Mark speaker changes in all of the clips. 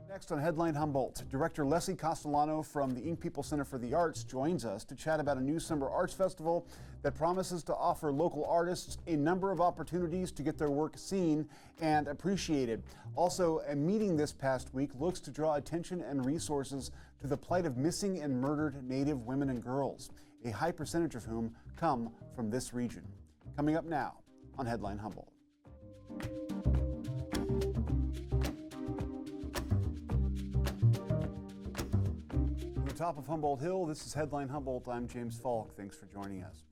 Speaker 1: Next on Headline Humboldt, Director Leslie Castellano from the Young People Center for the Arts joins us to chat about a new summer arts festival that promises to offer local artists a number of opportunities to get their work seen and appreciated. Also, a meeting this past week looks to draw attention and resources to the plight of missing and murdered Native women and girls, a high percentage of whom come from this region. Coming up now on Headline Humboldt. Top of Humboldt Hill, this is Headline Humboldt. I'm James Falk. Thanks for joining us.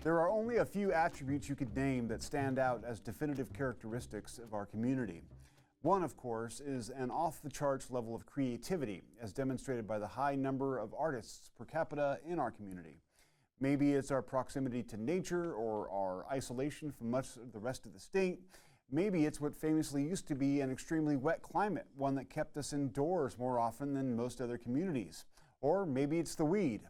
Speaker 1: There are only a few attributes you could name that stand out as definitive characteristics of our community. One, of course, is an off-the-charts level of creativity, as demonstrated by the high number of artists per capita in our community. Maybe it's our proximity to nature or our isolation from much of the rest of the state. Maybe it's what famously used to be an extremely wet climate, one that kept us indoors more often than most other communities. Or maybe it's the weed.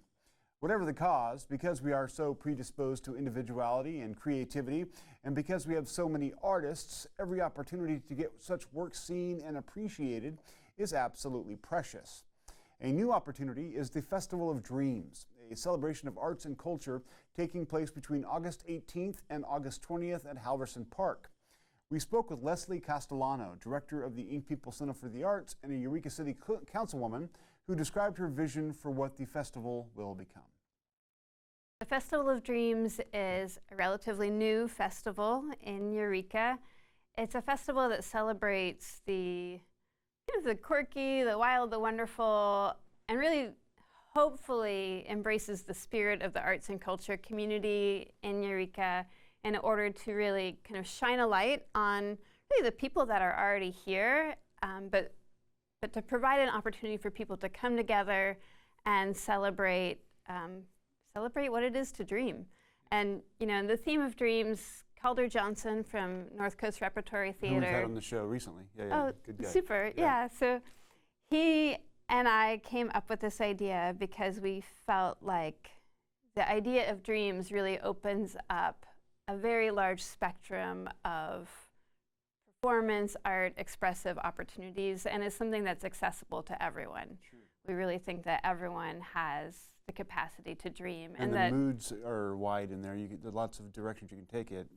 Speaker 1: Whatever the cause, because we are so predisposed to individuality and creativity, and because we have so many artists, every opportunity to get such work seen and appreciated is absolutely precious. A new opportunity is the Festival of Dreams, a celebration of arts and culture taking place between August 18th and August 20th at Halverson Park. We spoke with Leslie Castellano, director of the Young People Center for the Arts and a Eureka City Councilwoman, who described her vision for what the festival will become.
Speaker 2: The Festival of Dreams is a relatively new festival in Eureka. It's a festival that celebrates the quirky, the wild, the wonderful, and really hopefully embraces the spirit of the arts and culture community in Eureka in order to really kind of shine a light on really the people that are already here, but to provide an opportunity for people to come together and celebrate what it is to dream. And the theme of dreams, Calder Johnson from North Coast Repertory Theater.
Speaker 1: We've had on the show recently.
Speaker 2: Oh, good guy. Super. Yeah. So he and I came up with this idea because we felt like the idea of dreams really opens up a very large spectrum of performance, art, expressive opportunities, and is something that's accessible to everyone.
Speaker 1: Sure.
Speaker 2: We really think that everyone has the capacity to dream.
Speaker 1: And the moods are wide in there. There's lots of directions you can take it,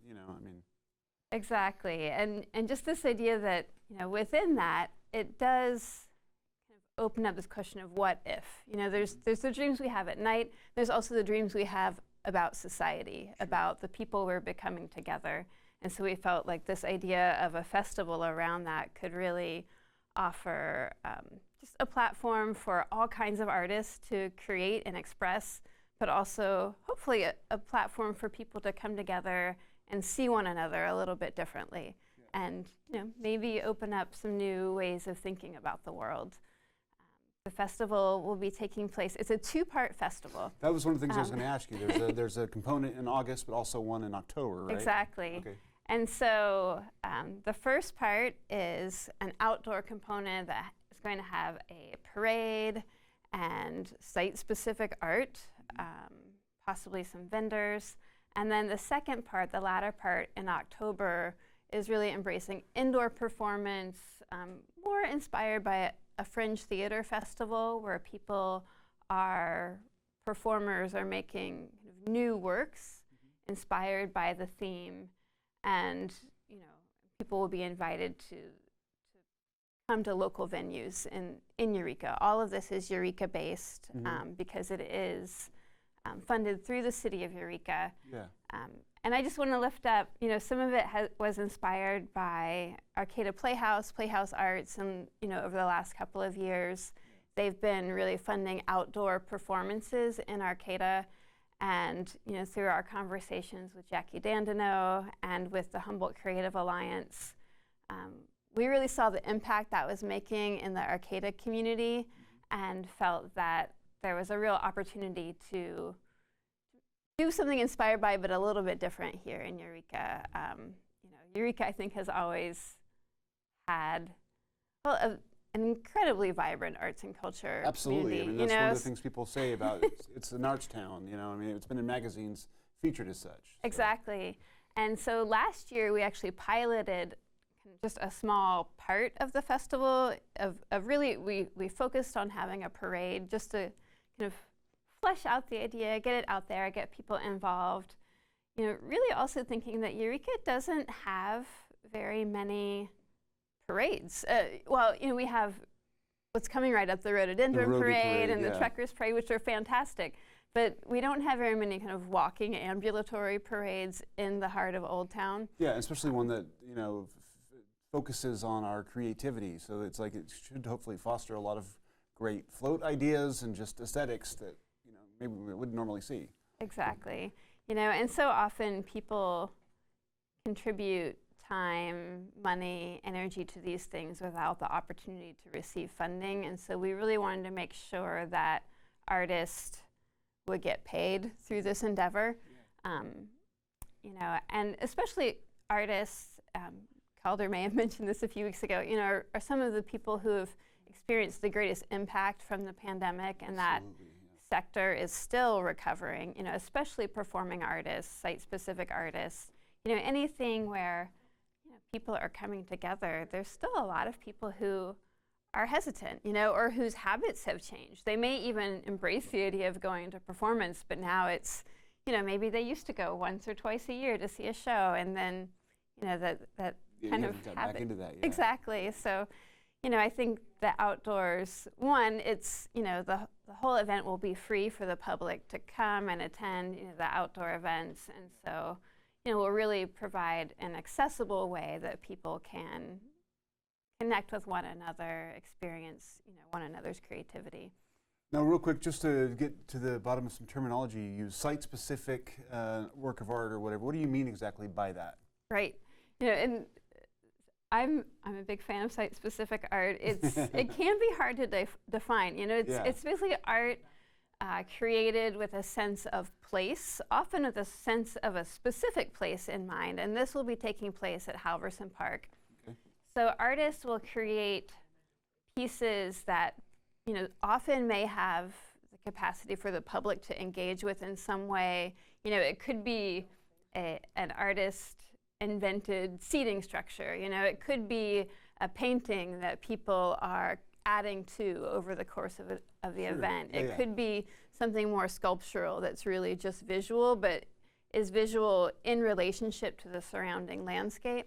Speaker 2: Exactly, and just this idea that, within that, it does kind of open up this question of what if. There's the dreams we have at night, there's also the dreams we have about society, about the people we're becoming together. And so we felt like this idea of a festival around that could really offer just a platform for all kinds of artists to create and express, but also hopefully a platform for people to come together and see one another a little bit differently. Yeah. And maybe open up some new ways of thinking about the world. The festival will be taking place. It's a two-part festival.
Speaker 1: That was one of the things I was going to ask you. There's a component in August, but also one in October, right?
Speaker 2: Exactly.
Speaker 1: Okay.
Speaker 2: And so the first part is an outdoor component that is going to have a parade and site-specific art, possibly some vendors. And then the second part, the latter part in October, is really embracing indoor performance, more inspired by a fringe theater festival where performers are making new works inspired by the theme. And people will be invited to come to local venues in Eureka. All of this is Eureka-based because it is funded through the city of Eureka.
Speaker 1: Yeah.
Speaker 2: And I just want to lift up, some of it was inspired by Arcata Playhouse Arts, and over the last couple of years, they've been really funding outdoor performances in Arcata. And through our conversations with Jackie Dandino and with the Humboldt Creative Alliance, we really saw the impact that was making in the Arcata community and felt that there was a real opportunity to do something inspired by, but a little bit different here in Eureka. Eureka, I think, has always had an incredibly vibrant arts and culture
Speaker 1: Absolutely.
Speaker 2: community.
Speaker 1: That's one of the things people say about it's an arts town. It's been in magazines featured as such.
Speaker 2: Exactly. And so last year we actually piloted just a small part of the festival. Of really, we focused on having a parade just to kind of flesh out the idea, get it out there, get people involved. You know, really also thinking that Eureka doesn't have very many parades. Well, you know, we have what's coming right up the Rhododendron Parade and the Truckers Parade, which are fantastic. But we don't have very many kind of walking ambulatory parades in the heart of Old Town.
Speaker 1: Yeah, especially one that, you know, focuses on our creativity. So it's like it should hopefully foster a lot of great float ideas and just aesthetics that, you know, maybe we wouldn't normally see.
Speaker 2: Exactly. You know, and so often people contribute time, money, energy to these things without the opportunity to receive funding. And so we really wanted to make sure that artists would get paid through this endeavor. You know, and especially artists, Calder may have mentioned this a few weeks ago, you know, are some of the people who have experienced the greatest impact from the pandemic, and that sector is still recovering, you know, especially performing artists, site-specific artists. You know, anything where, you know, people are coming together, there's still a lot of people who are hesitant, you know, or whose habits have changed. They may even embrace the idea of going to performance, but now it's, you know, maybe they used to go once or twice a year to see a show, and then, you know, that kind of habit.
Speaker 1: Back into that, yeah.
Speaker 2: Exactly. So, you know, I think the outdoors, one, it's, you know, the whole event will be free for the public to come and attend, you know, the outdoor events, and so, you know, we'll really provide an accessible way that people can connect with one another, experience, you know, one another's creativity.
Speaker 1: Now, real quick, just to get to the bottom of some terminology, you use site-specific work of art or whatever. What do you mean exactly by that?
Speaker 2: Right. You know, and I'm a big fan of site-specific art. It can be hard to define. You know, it's basically art created with a sense of place, often with a sense of a specific place in mind. And this will be taking place at Halverson Park. So artists will create pieces that, you know, often may have the capacity for the public to engage with in some way. You know, it could be an artist invented seating structure. You know, it could be a painting that people are adding to over the course of the event. It could be something more sculptural that's really just visual, but is visual in relationship to the surrounding landscape.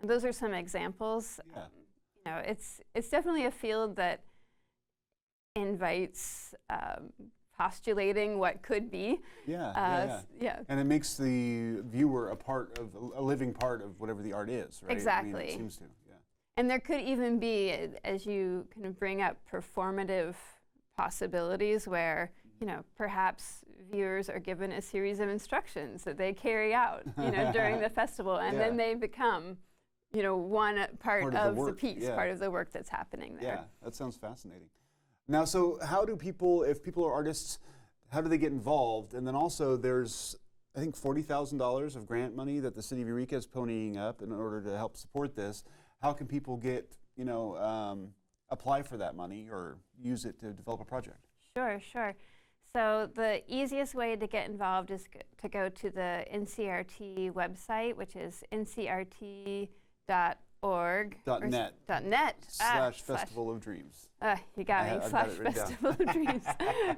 Speaker 2: And those are some examples. You know, it's definitely a field that invites postulating what could be.
Speaker 1: Yeah. And it makes the viewer a living part of whatever the art is, right?
Speaker 2: Exactly.
Speaker 1: I mean, it seems to, yeah.
Speaker 2: And there could even be, as you kind of bring up, performative possibilities where, you know, perhaps viewers are given a series of instructions that they carry out, you know, during the festival, and then they become, you know, one part of the piece, part of the work that's happening there.
Speaker 1: Yeah, that sounds fascinating. Now, so how do people, if people are artists, how do they get involved? And then also there's, I think, $40,000 of grant money that the city of Eureka is ponying up in order to help support this. How can people get, you know, apply for that money or use it to develop a project?
Speaker 2: Sure. So the easiest way to get involved is to go to the NCRT website, which is ncrt.org.
Speaker 1: .net. / Festival of Dreams.
Speaker 2: You got me. / Festival of Dreams.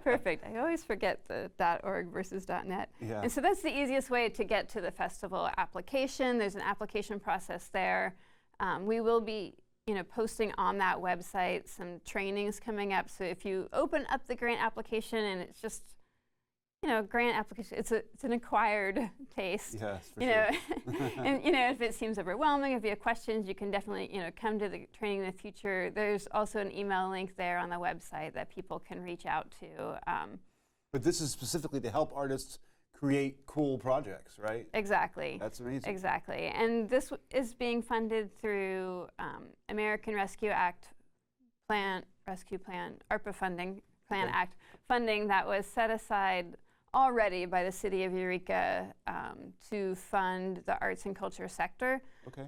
Speaker 2: Perfect. I always forget the .org versus .net.
Speaker 1: Yeah.
Speaker 2: And so that's the easiest way to get to the festival application. There's an application process there. We will be, you know, posting on that website some trainings coming up. So if you open up the grant application and it's just, you know, grant application, it's an acquired taste.
Speaker 1: Yes, for
Speaker 2: you
Speaker 1: sure.
Speaker 2: know, and you know, if it seems overwhelming, if you have questions, you can definitely, you know, come to the training in the future. There's also an email link there on the website that people can reach out to.
Speaker 1: But this is specifically to help artists create cool projects, right?
Speaker 2: Exactly.
Speaker 1: That's amazing.
Speaker 2: Exactly. And this is being funded through American Rescue Act Rescue Plan, ARPA funding, Plan Act funding that was set aside already by the city of Eureka to fund the arts and culture sector.
Speaker 1: Okay.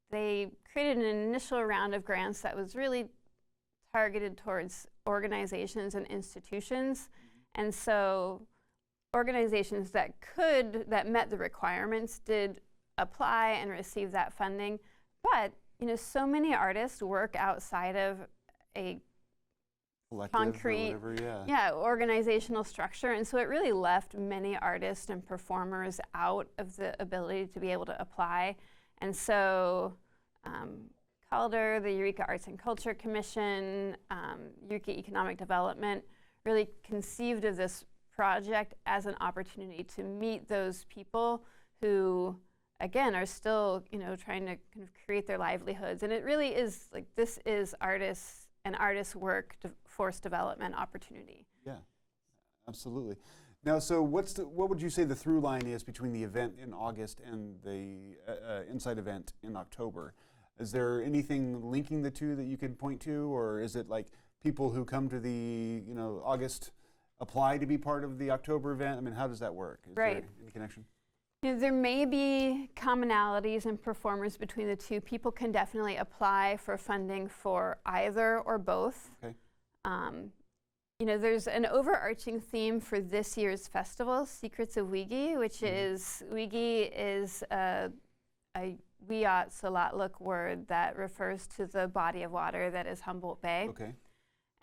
Speaker 2: They created an initial round of grants that was really targeted towards organizations and institutions. And so organizations that met the requirements did apply and receive that funding. But so many artists work outside of a
Speaker 1: Collective
Speaker 2: concrete,
Speaker 1: or whatever,
Speaker 2: organizational structure, and so it really left many artists and performers out of the ability to be able to apply. And so Calder, the Eureka Arts and Culture Commission, Eureka Economic Development really conceived of this project as an opportunity to meet those people who, again, are still, trying to kind of create their livelihoods. And it really is like, this is an artist's work force development opportunity.
Speaker 1: Yeah, absolutely. Now, so what would you say the through line is between the event in August and the Insight event in October? Is there anything linking the two that you can point to, or is it like people who come to the August apply to be part of the October event? I mean, how does that work? Is there any connection?
Speaker 2: There may be commonalities in performers between the two. People can definitely apply for funding for either or both.
Speaker 1: Okay.
Speaker 2: There's an overarching theme for this year's festival, Secrets of Wigi, which is, Wigi is a Wiyot Salatlook word that refers to the body of water that is Humboldt Bay.
Speaker 1: Okay.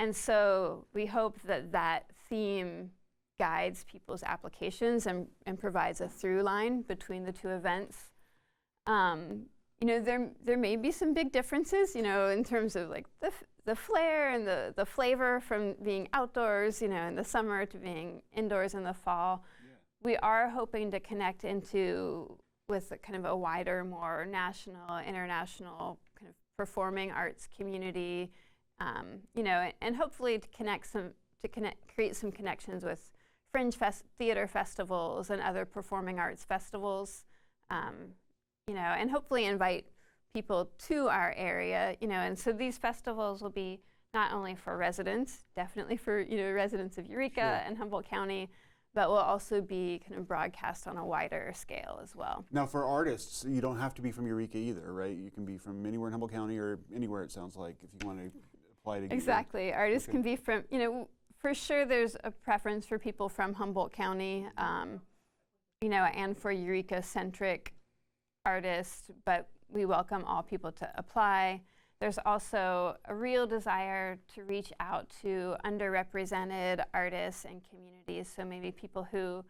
Speaker 2: And so we hope that theme guides people's applications and provides a through line between the two events. There may be some big differences, in terms of like the flair and the flavor from being outdoors, in the summer to being indoors in the fall. Yeah. We are hoping to connect with kind of a wider, more national, international kind of performing arts community, and hopefully to create some connections with fringe theater festivals and other performing arts festivals, and hopefully invite people to our area, and so these festivals will be not only for residents, definitely for residents of Eureka and Humboldt County, but will also be kind of broadcast on a wider scale as well.
Speaker 1: Now, for artists, you don't have to be from Eureka either, right? You can be from anywhere in Humboldt County or anywhere, it sounds like, if you want to apply to get
Speaker 2: Exactly. Artists can be from, for sure there's a preference for people from Humboldt County, and for Eureka-centric artists, but we welcome all people to apply. There's also a real desire to reach out to underrepresented artists and communities, so maybe people who,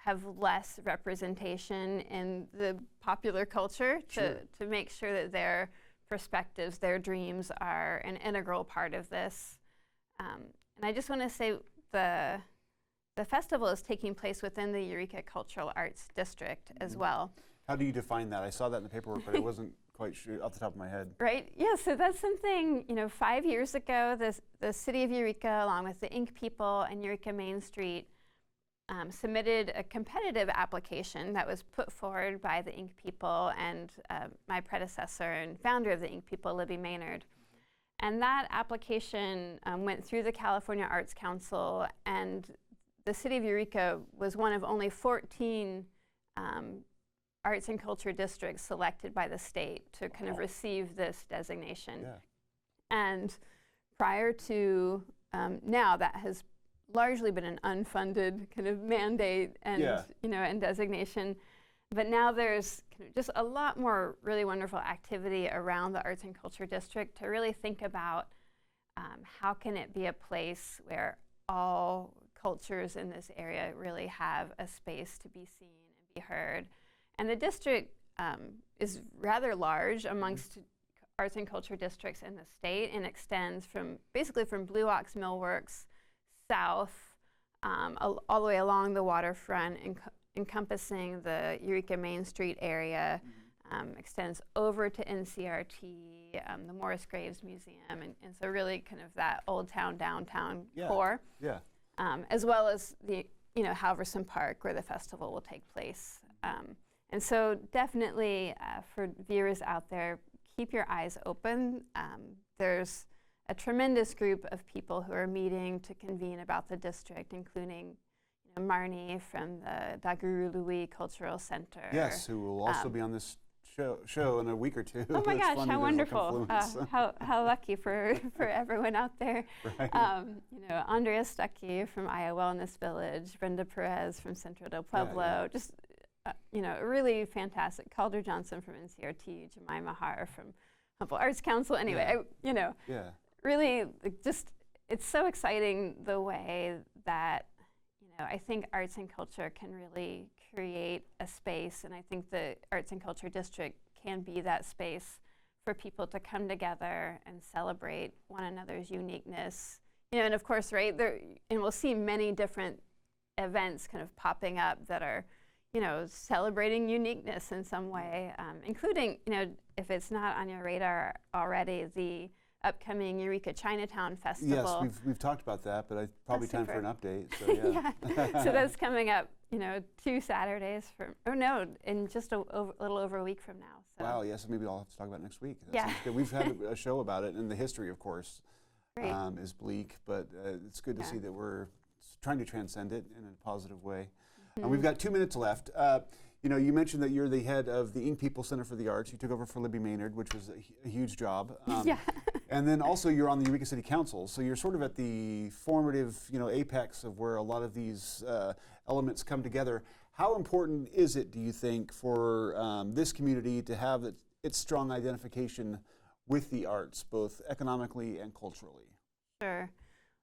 Speaker 2: have less representation in the popular culture to make sure that their perspectives, their dreams are an integral part of this. And I just want to say the festival is taking place within the Eureka Cultural Arts District as well.
Speaker 1: How do you define that? I saw that in the paperwork, but it wasn't quite sure off the top of my head.
Speaker 2: Right, yeah, so that's something, 5 years ago, the city of Eureka, along with the Ink people and Eureka Main Street, submitted a competitive application that was put forward by the Ink people and my predecessor and founder of the Ink people, Libby Maynard. And that application went through the California Arts Council, and the city of Eureka was one of only 14 arts and culture districts selected by the state to kind of receive this designation.
Speaker 1: Yeah.
Speaker 2: And prior to now, that has largely been an unfunded kind of mandate and and designation. But now there's kind of just a lot more really wonderful activity around the Arts and Culture District to really think about how can it be a place where all cultures in this area really have a space to be seen and be heard. And the district is rather large amongst arts and culture districts in the state, and extends basically from Blue Ox Millworks south all the way along the waterfront, encompassing the Eureka Main Street area, extends over to NCRT, the Morris Graves Museum, and so really kind of that old town, downtown core, as well as the Halverson Park, where the festival will take place. And so definitely for viewers out there, keep your eyes open. There's a tremendous group of people who are meeting to convene about the district, including Marnie from the Daguru Louis Cultural Center.
Speaker 1: Yes, who will also be on this show in a week or two.
Speaker 2: Oh my gosh, how wonderful. How lucky for everyone out there.
Speaker 1: Right.
Speaker 2: Andrea Stuckey from Iowa Wellness Village, Brenda Perez from Centro del Pueblo, just really fantastic. Calder Johnson from NCRT, Jemima Har from Humboldt Arts Council. Anyway, really just, it's so exciting the way that, I think arts and culture can really create a space, and I think the Arts and Culture District can be that space for people to come together and celebrate one another's uniqueness. And of course, right, and we'll see many different events kind of popping up that are, celebrating uniqueness in some way, including, if it's not on your radar already, the upcoming Eureka Chinatown Festival.
Speaker 1: Yes, we've talked about that, but probably time for an update. So
Speaker 2: yeah. So that's coming up, 2 Saturdays in just a little over a week from now. So.
Speaker 1: Wow, yes, maybe I'll have to talk about it next week. That sounds good. We've had a show about it, and the history, of course, is bleak, but it's good to see that we're trying to transcend it in a positive way. And we've got 2 minutes left. You mentioned that you're the head of the Ink People Center for the Arts. You took over for Libby Maynard, which was a huge job. And then also you're on the Eureka City Council, so you're sort of at the formative, apex of where a lot of these elements come together. How important is it, do you think, for this community to have its strong identification with the arts, both economically and culturally?
Speaker 2: Sure.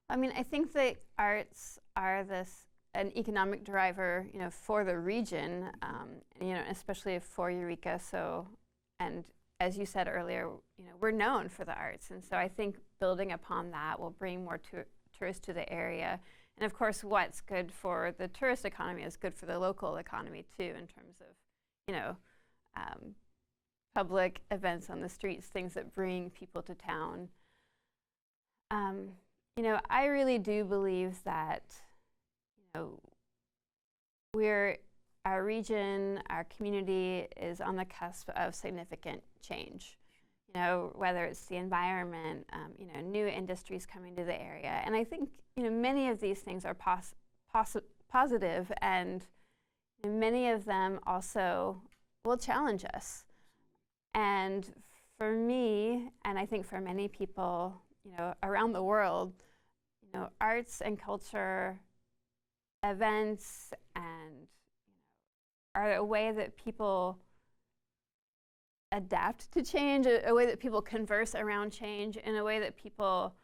Speaker 2: I think the arts are an economic driver, for the region, especially for Eureka. So, and as you said earlier, we're known for the arts, and so I think building upon that will bring more tourists to the area. And of course, what's good for the tourist economy is good for the local economy too, in terms of, public events on the streets, things that bring people to town. I really do believe that, our region, our community is on the cusp of significant change. Whether it's the environment, new industries coming to the area. And I think, many of these things are positive, and many of them also will challenge us. And for me, and I think for many people, around the world, arts and culture events and are a way that people adapt to change, a way that people converse around change, in a way that people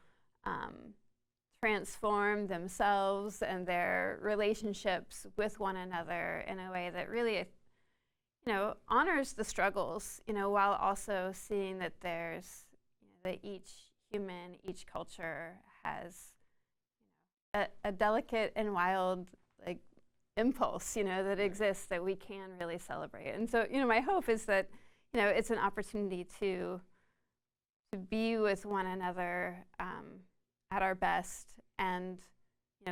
Speaker 2: transform themselves and their relationships with one another in a way that really, honors the struggles, while also seeing that there's, that each human, each culture has a delicate and wild impulse, that exists that we can really celebrate. And so, my hope is that, it's an opportunity to be with one another at our best and,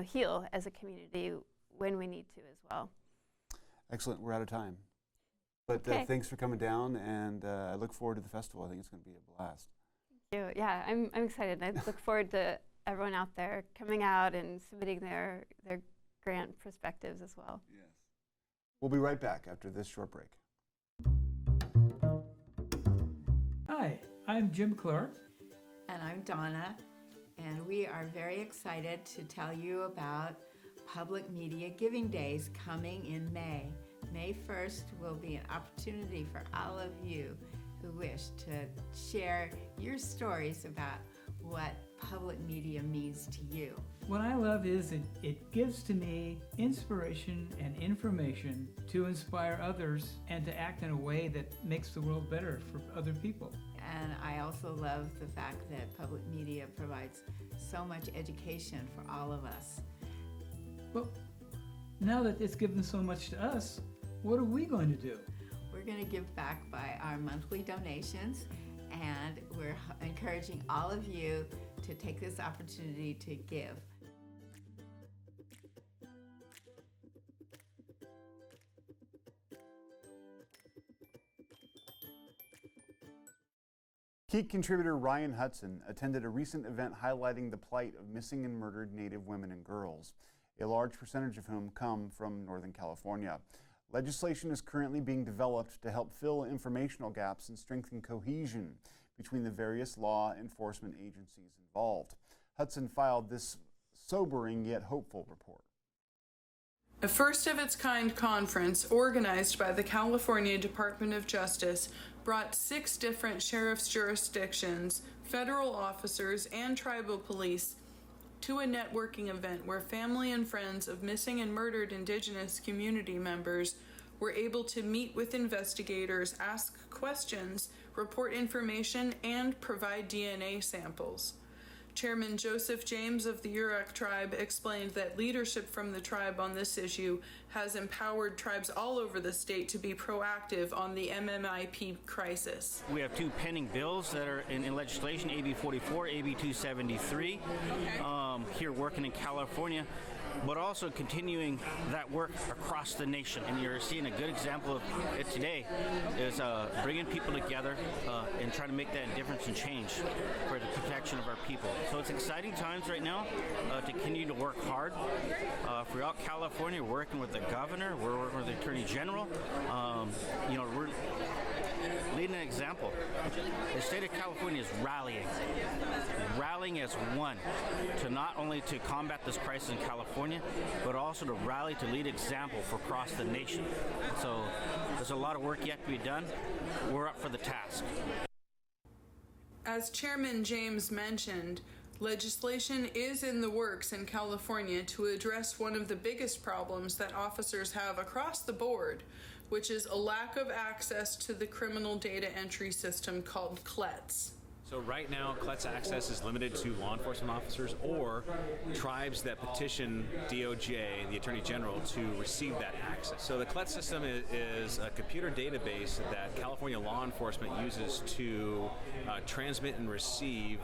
Speaker 2: heal as a community when we need to as well. Excellent. We're out of time. But thanks for coming down, and I look forward to the festival. I think it's going to be a blast. Thank you. Yeah, I'm excited. I look forward to everyone out there coming out and submitting their grant perspectives as well. Yes. We'll be right back after this short break.
Speaker 3: Hi, I'm Jim Clark.
Speaker 4: And I'm Donna, and we are very excited to tell you about Public Media Giving Days coming in May. May 1st will be an opportunity for all of you who wish to share your stories about what public media means to you.
Speaker 3: What I love is it gives to me inspiration and information to inspire others and to act in a way that makes the world better for other people.
Speaker 4: And I also love the fact that public media provides so much education for all of us.
Speaker 3: Well, now that it's given so much to us, what are we going to do?
Speaker 4: We're going to give back by our monthly donations, and we're encouraging all of you to take this opportunity to give.
Speaker 1: KEET contributor Ryan Hudson attended a recent event highlighting the plight of missing and murdered Native women and girls, a large percentage of whom come from Northern California. Legislation is currently being developed to help fill informational gaps and strengthen cohesion between the various law enforcement agencies involved. Hudson filed this sobering yet hopeful report.
Speaker 5: A first-of-its-kind conference organized by the California Department of Justice brought 6 different sheriff's jurisdictions, federal officers, and tribal police to a networking event where family and friends of missing and murdered Indigenous community members were able to meet with investigators, ask questions, report information, and provide DNA samples. Chairman Joseph James of the Eureka tribe explained that leadership from the tribe on this issue has empowered tribes all over the state to be proactive on the MMIP crisis.
Speaker 6: We have 2 pending bills that are in legislation, AB 44, AB 273, here working in California, but also continuing that work across the nation. And you're seeing a good example of it today, is bringing people together and trying to make that difference and change for the protection of our people. So it's exciting times right now to continue to work hard. Throughout California, we're working with the governor, we're working with the attorney general. We're leading an example. The state of California is rallying as one to not only to combat this crisis in California, but also to rally to lead example for across the nation. So there's a lot of work yet to be done. We're up for the task.
Speaker 5: As Chairman James mentioned, legislation is in the works in California to address one of the biggest problems that officers have across the board, which is a lack of access to the criminal data entry system called CLETS.
Speaker 7: So right now, CLETS access is limited to law enforcement officers or tribes that petition DOJ, the Attorney General, to receive that access. So the CLETS system is a computer database that California law enforcement uses to transmit and receive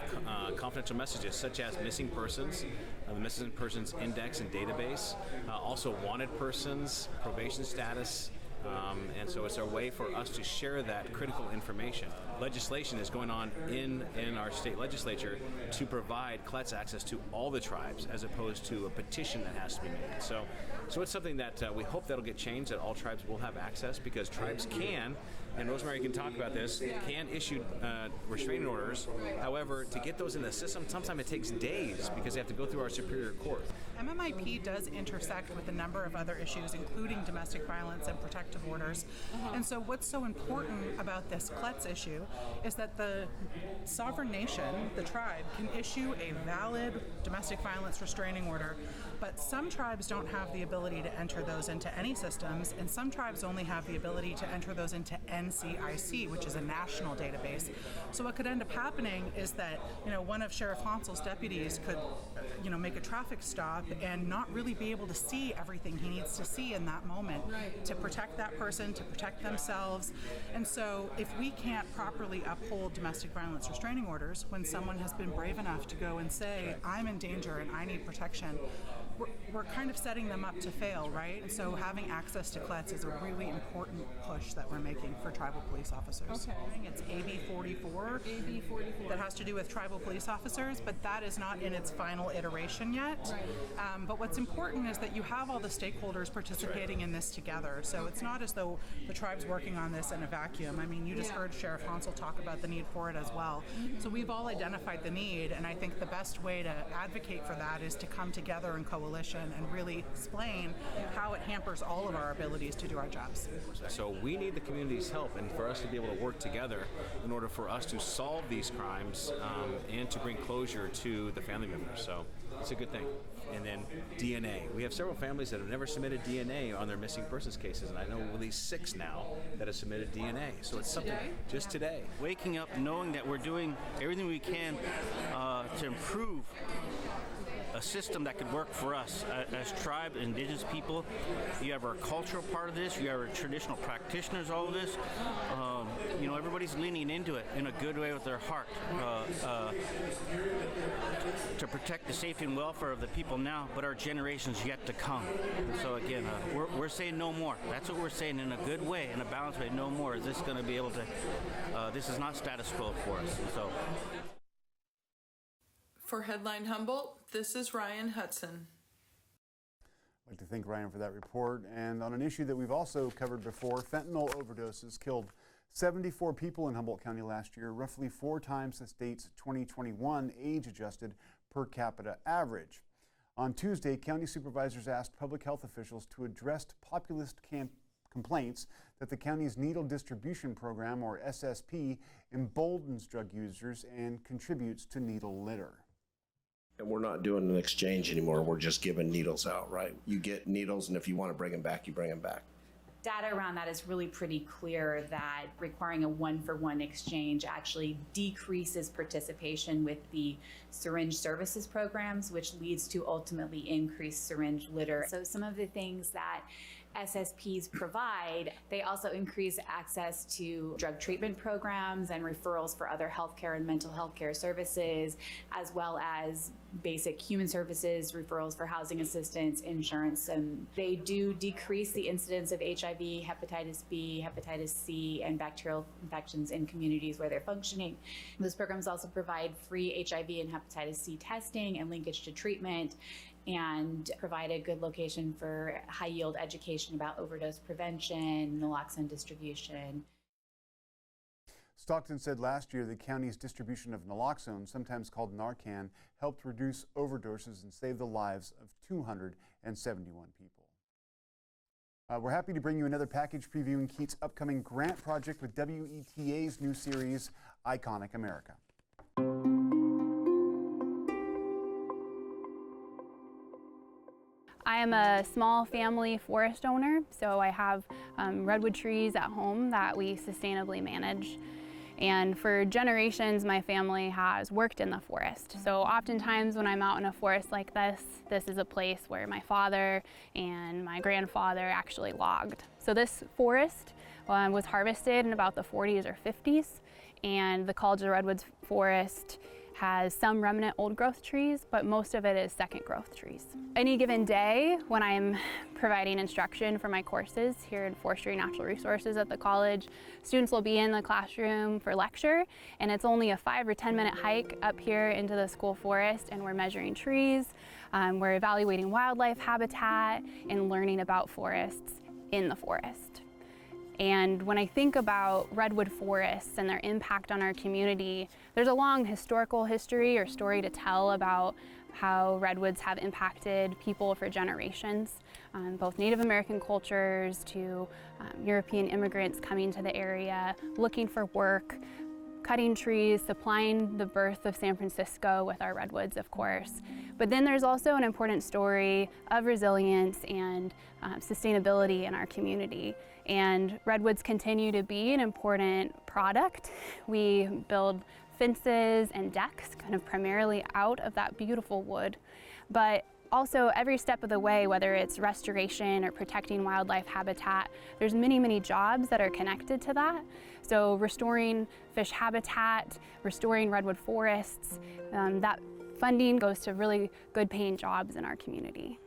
Speaker 7: confidential messages such as missing persons, the Missing Persons Index and Database, also wanted persons, probation status, and so it's a way for us to share that critical information. Legislation is going on in our state legislature to provide CLETS access to all the tribes as opposed to a petition that has to be made. So it's something that we hope that'll get changed, that all tribes will have access, because tribes can, and Rosemary can talk about this, can issue restraining orders. However, to get those in the system, sometimes it takes days because they have to go through our Superior Court.
Speaker 8: MMIP does intersect with a number of other issues, including domestic violence and protective orders. And so what's so important about this CLETS issue is that the sovereign nation, the tribe, can issue a valid domestic violence restraining order, but some tribes don't have the ability to enter those into any systems, and some tribes only have the ability to enter those into NCIC, which is a national database. So what could end up happening is that, one of Sheriff Hansel's deputies could, make a traffic stop and not really be able to see everything he needs to see in that moment to protect that person, to protect themselves. And so if we can't properly uphold domestic violence restraining orders when someone has been brave enough to go and say, I'm in danger and I need protection, we're kind of setting them up to fail, right? And so having access to CLETS is a really important push that we're making for tribal police officers. Okay. It's AB 44. AB 44. That has to do with tribal police officers, but that is not in its final iteration yet. Right. But what's important is that you have all the stakeholders participating in this together. So it's not as though the tribe's working on this in a vacuum. I mean, you just heard Sheriff Hansel talk about the need for it as well. So we've all identified the need, and I think the best way to advocate for that is to come together in coalition and really explain how it hampers all of our abilities to do our jobs.
Speaker 7: So we need the community's help, and for us to be able to work together in order for us to solve these crimes and to bring closure to the family members. So it's a good thing. And then DNA. We have several families that have never submitted DNA on their missing persons cases, and I know at least 6 now that have submitted DNA. So it's something just today.
Speaker 6: Waking up knowing that we're doing everything we can to improve a system that could work for us as tribe, indigenous people. You have our cultural part of this, you have our traditional practitioners, all of this. Everybody's leaning into it in a good way with their heart to protect the safety and welfare of the people now, but our generations yet to come. And so again, we're saying no more. That's what we're saying, in a good way, in a balanced way. No more. Is this going to be able to, this is not status quo for us. So.
Speaker 5: For Headline Humboldt, this is Ryan Hudson.
Speaker 1: I'd like to thank Ryan for that report. And on an issue that we've also covered before, fentanyl overdoses killed 74 people in Humboldt County last year, roughly 4 times the state's 2021 age-adjusted per capita average. On Tuesday, county supervisors asked public health officials to address populist complaints that the county's needle distribution program, or SSP, emboldens drug users and contributes to needle litter.
Speaker 9: And we're not doing an exchange anymore. We're just giving needles out, right? You get needles, and if you want to bring them back, you bring them back.
Speaker 10: Data around that is really pretty clear that requiring a one-for-one exchange actually decreases participation with the syringe services programs, which leads to ultimately increased syringe litter. So some of the things that SSPs provide, they also increase access to drug treatment programs and referrals for other healthcare and mental health care services, as well as basic human services, referrals for housing assistance, insurance. And they do decrease the incidence of HIV, hepatitis B, hepatitis C, and bacterial infections in communities where they're functioning. Those programs also provide free HIV and hepatitis C testing and linkage to treatment, and provide a good location for high-yield education about overdose prevention, naloxone distribution.
Speaker 1: Stockton said last year the county's distribution of naloxone, sometimes called Narcan, helped reduce overdoses and save the lives of 271 people. We're happy to bring you another package previewing KEET's upcoming grant project with WETA's new series, Iconic America.
Speaker 2: I am a small family forest owner, so I have redwood trees at home that we sustainably manage. And for generations, my family has worked in the forest. So oftentimes when I'm out in a forest like this is a place where my father and my grandfather actually logged. So this forest was harvested in about the 40s or 50s, and the College of Redwoods Forest has some remnant old growth trees, but most of it is second growth trees. Any given day when I'm providing instruction for my courses here in Forestry and Natural Resources at the college, students will be in the classroom for lecture, and it's only a 5 or 10 minute hike up here into the school forest, and we're measuring trees, we're evaluating wildlife habitat, and learning about forests in the forest. And when I think about redwood forests and their impact on our community, there's a long historical history or story to tell about how redwoods have impacted people for generations, both Native American cultures to European immigrants coming to the area, looking for work, cutting trees, supplying the birth of San Francisco with our redwoods, of course. But then there's also an important story of resilience and sustainability in our community. And redwoods continue to be an important product. We build fences and decks kind of primarily out of that beautiful wood. But also every step of the way, whether it's restoration or protecting wildlife habitat, there's many, many jobs that are connected to that. So restoring fish habitat, restoring redwood forests, that funding goes to really good paying jobs in our community.